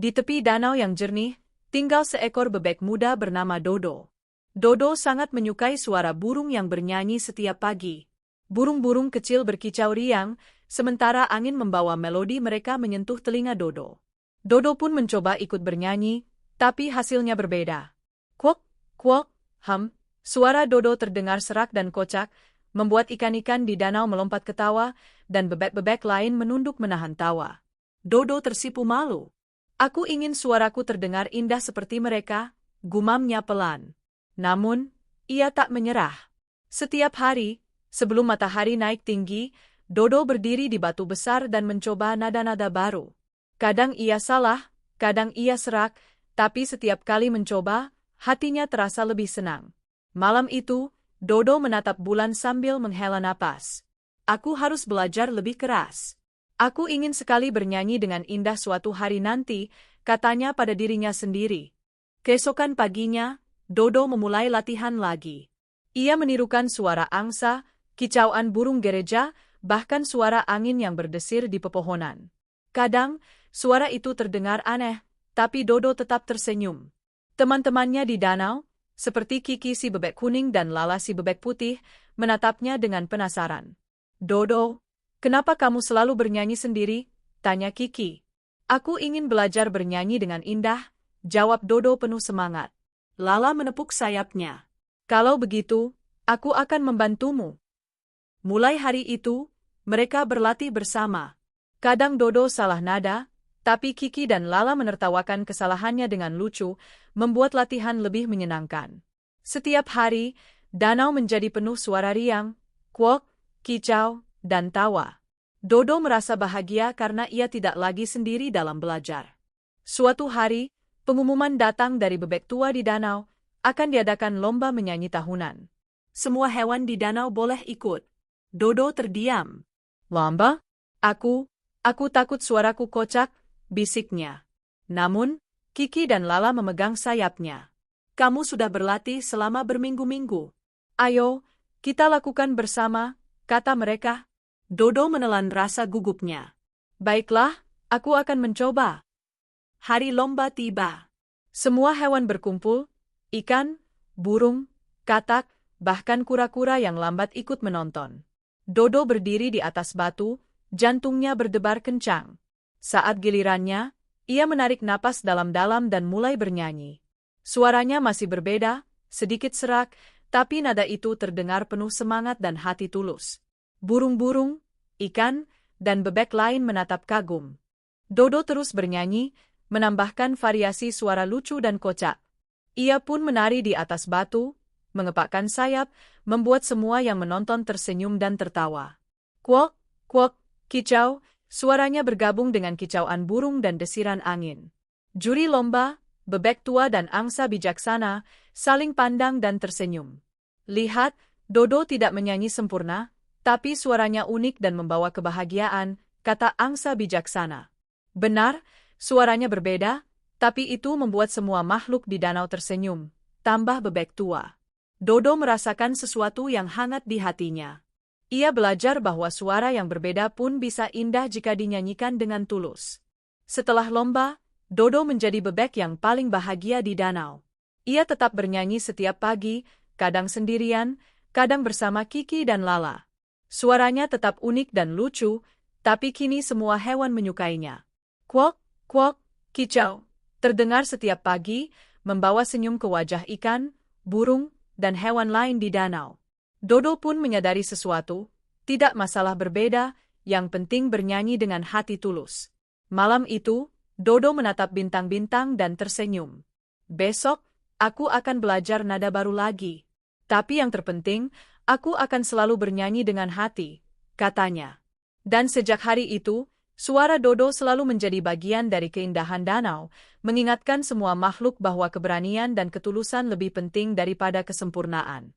Di tepi danau yang jernih, tinggal seekor bebek muda bernama Dodo. Dodo sangat menyukai suara burung yang bernyanyi setiap pagi. Burung-burung kecil berkicau riang, sementara angin membawa melodi mereka menyentuh telinga Dodo. Dodo pun mencoba ikut bernyanyi, tapi hasilnya berbeda. Kwok, kwok, suara Dodo terdengar serak dan kocak, membuat ikan-ikan di danau melompat ketawa, dan bebek-bebek lain menunduk menahan tawa. Dodo tersipu malu. Aku ingin suaraku terdengar indah seperti mereka, gumamnya pelan. Namun, ia tak menyerah. Setiap hari, sebelum matahari naik tinggi, Dodo berdiri di batu besar dan mencoba nada-nada baru. Kadang ia salah, kadang ia serak, tapi setiap kali mencoba, hatinya terasa lebih senang. Malam itu, Dodo menatap bulan sambil menghela napas. Aku harus belajar lebih keras. Aku ingin sekali bernyanyi dengan indah suatu hari nanti, katanya pada dirinya sendiri. Keesokan paginya, Dodo memulai latihan lagi. Ia menirukan suara angsa, kicauan burung gereja, bahkan suara angin yang berdesir di pepohonan. Kadang, suara itu terdengar aneh, tapi Dodo tetap tersenyum. Teman-temannya di danau, seperti Kiki si bebek kuning dan Lala si bebek putih, menatapnya dengan penasaran. Dodo, kenapa kamu selalu bernyanyi sendiri? Tanya Kiki. Aku ingin belajar bernyanyi dengan indah, jawab Dodo penuh semangat. Lala menepuk sayapnya. Kalau begitu, aku akan membantumu. Mulai hari itu, mereka berlatih bersama. Kadang Dodo salah nada, tapi Kiki dan Lala menertawakan kesalahannya dengan lucu, membuat latihan lebih menyenangkan. Setiap hari, danau menjadi penuh suara riang, kwok, kicau, dan tawa. Dodo merasa bahagia karena ia tidak lagi sendiri dalam belajar. Suatu hari, pengumuman datang dari bebek tua di danau, akan diadakan lomba menyanyi tahunan. Semua hewan di danau boleh ikut. Dodo terdiam. Lomba? Aku takut suaraku kocak, bisiknya. Namun, Kiki dan Lala memegang sayapnya. Kamu sudah berlatih selama berminggu-minggu. Ayo, kita lakukan bersama, kata mereka. Dodo menelan rasa gugupnya. Baiklah, aku akan mencoba. Hari lomba tiba. Semua hewan berkumpul, ikan, burung, katak, bahkan kura-kura yang lambat ikut menonton. Dodo berdiri di atas batu, jantungnya berdebar kencang. Saat gilirannya, ia menarik napas dalam-dalam dan mulai bernyanyi. Suaranya masih berbeda, sedikit serak, tapi nada itu terdengar penuh semangat dan hati tulus. Burung-burung, ikan, dan bebek lain menatap kagum. Dodo terus bernyanyi, menambahkan variasi suara lucu dan kocak. Ia pun menari di atas batu, mengepakkan sayap, membuat semua yang menonton tersenyum dan tertawa. Kwok, kwok, kicau, suaranya bergabung dengan kicauan burung dan desiran angin. Juri lomba, bebek tua dan angsa bijaksana, saling pandang dan tersenyum. Lihat, Dodo tidak menyanyi sempurna, tapi suaranya unik dan membawa kebahagiaan, kata angsa bijaksana. Benar, suaranya berbeda, tapi itu membuat semua makhluk di danau tersenyum, tambah bebek tua. Dodo merasakan sesuatu yang hangat di hatinya. Ia belajar bahwa suara yang berbeda pun bisa indah jika dinyanyikan dengan tulus. Setelah lomba, Dodo menjadi bebek yang paling bahagia di danau. Ia tetap bernyanyi setiap pagi, kadang sendirian, kadang bersama Kiki dan Lala. Suaranya tetap unik dan lucu, tapi kini semua hewan menyukainya. Kwok, kwok, kicau, terdengar setiap pagi, membawa senyum ke wajah ikan, burung, dan hewan lain di danau. Dodo pun menyadari sesuatu, tidak masalah berbeda, yang penting bernyanyi dengan hati tulus. Malam itu, Dodo menatap bintang-bintang dan tersenyum. Besok, aku akan belajar nada baru lagi. Tapi yang terpenting, aku akan selalu bernyanyi dengan hati, katanya. Dan sejak hari itu, suara Dodo selalu menjadi bagian dari keindahan danau, mengingatkan semua makhluk bahwa keberanian dan ketulusan lebih penting daripada kesempurnaan.